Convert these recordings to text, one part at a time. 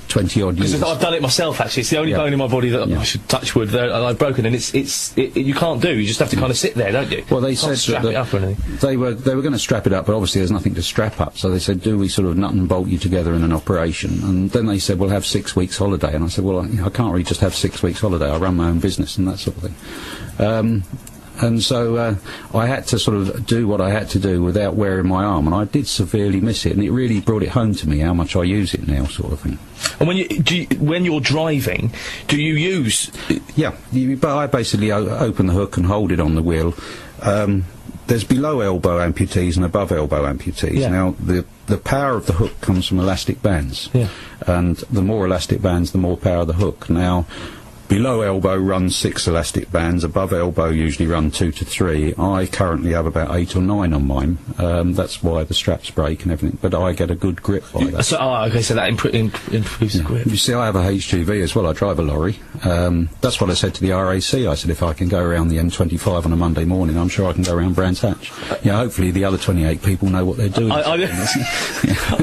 20 odd years. Because I've done it myself, actually. It's the only bone in my body that I should touch wood that I've broken, and you can't do. You just have to kind of sit there, don't you? Well, they said strap it up or anything. They were going to strap it up, but obviously there's nothing to strap up. So they said, do we sort of nut and bolt you together in an operation? And then they said, we'll have 6 weeks holiday. And I said, well, I can't really just have 6 weeks holiday. I run my own business and that sort of thing. And so I had to sort of do what I had to do without wearing my arm, and I did severely miss it, and it really brought it home to me how much I use it now, sort of thing. And when you're driving, do you use? Yeah, but I basically open the hook and hold it on the wheel. There's below elbow amputees and above elbow amputees. Yeah. Now the power of the hook comes from elastic bands, and the more elastic bands, the more power of the hook. Now, below elbow runs 6 elastic bands, above elbow usually run 2 to 3. I currently have about 8 or 9 on mine. That's why the straps break and everything, but I get a good grip by that. So that improves the grip. You see, I have a HGV as well. I drive a lorry. That's what I said to the RAC. I said, if I can go around the M25 on a Monday morning, I'm sure I can go around Brands Hatch. Hopefully the other 28 people know what they're doing. I'd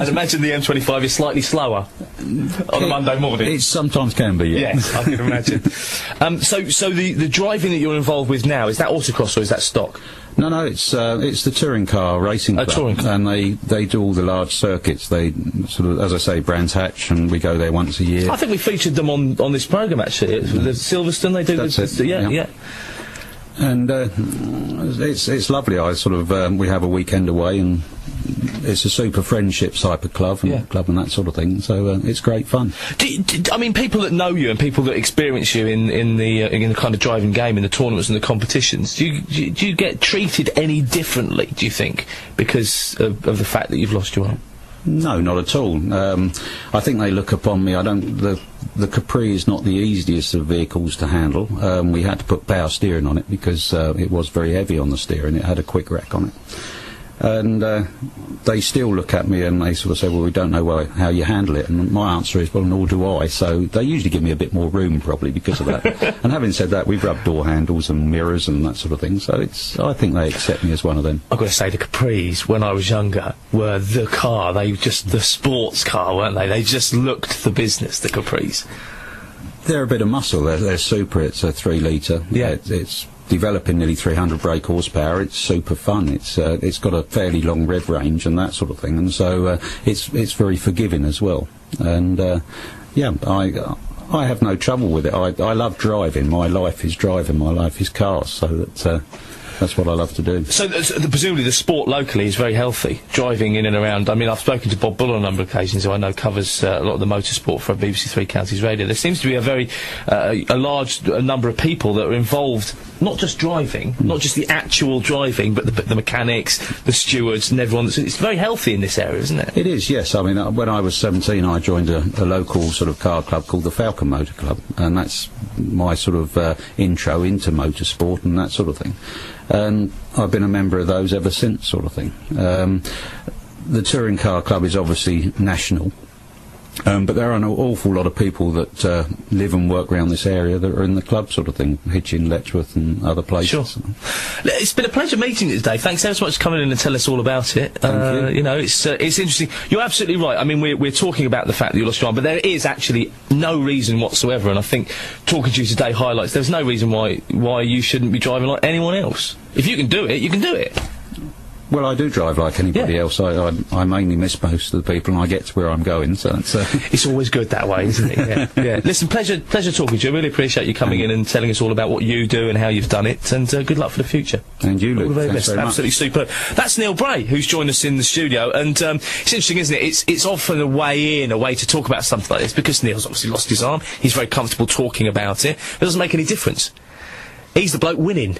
imagine the M25 is slightly slower on a Monday morning. It sometimes can be, yeah. Yes, I can imagine. So the driving that you're involved with now, is that autocross or is that stock? No, it's the touring car racing club, touring car. And they do all the large circuits. They sort of, as I say, Brands Hatch, and we go there once a year. I think we featured them on this programme actually. The Silverstone, they do. That's it. Yeah. And it's lovely. I sort of we have a weekend away, and it's a super friendship type of club and that sort of thing. So it's great fun. I mean, people that know you and people that experience you in the kind of driving game, in the tournaments and the competitions, do you get treated any differently? Do you think because of the fact that you've lost your arm? No, not at all. I think they look upon me. The Capri is not the easiest of vehicles to handle. We had to put power steering on it because it was very heavy on the steering. It had a quick rack on it. And they still look at me and they sort of say, well, we don't know how you handle it. And my answer is, well, nor do I. So they usually give me a bit more room, probably, because of that. And having said that, we've rubbed door handles and mirrors and that sort of thing. So I think they accept me as one of them. I've got to say, the Capris, when I was younger, were the car. The sports car, weren't they? They just looked the business, the Capris. They're a bit of muscle. They're super. It's a 3 litre. Yeah. It's developing nearly 300 brake horsepower. It's super fun. It's got a fairly long rev range and that sort of thing, and so it's very forgiving as well. And I have no trouble with it. I love driving. My life is driving. My life is cars. So that's what I love to do. So presumably the sport locally is very healthy, driving in and around. I mean, I've spoken to Bob Bull on a number of occasions, who I know covers a lot of the motorsport for BBC Three Counties Radio. There seems to be a large number of people that are involved, not just driving, not just the actual driving, but the mechanics, the stewards, and everyone. It's very healthy in this area, isn't it? It is, yes. I mean, when I was 17, I joined a local sort of car club called the Falcon Motor Club, and that's my sort of intro into motorsport and that sort of thing. And I've been a member of those ever since, sort of thing. The Touring Car Club is obviously national, but there are an awful lot of people that live and work around this area that are in the club, sort of thing, Hitchin, Letchworth and other places. Sure. It's been a pleasure meeting you today. Thanks ever so much for coming in and tell us all about it. Thank you. You know, it's interesting. You're absolutely right. I mean, we're talking about the fact that you lost your arm, but there is actually no reason whatsoever, and I think talking to you today highlights there's no reason why you shouldn't be driving like anyone else. If you can do it, you can do it. Well, I do drive like anybody else. I mainly miss most of the people, and I get to where I'm going, so it's always good that way, isn't it? Yeah. Listen, pleasure talking to you. I really appreciate you coming in and telling us all about what you do and how you've done it, and good luck for the future. And you, Luke. All the very best. Absolutely superb. That's Neil Bray, who's joined us in the studio, and it's interesting, isn't it? It's often a way to talk about something like this, because Neil's obviously lost his arm. He's very comfortable talking about it. It doesn't make any difference. He's the bloke winning.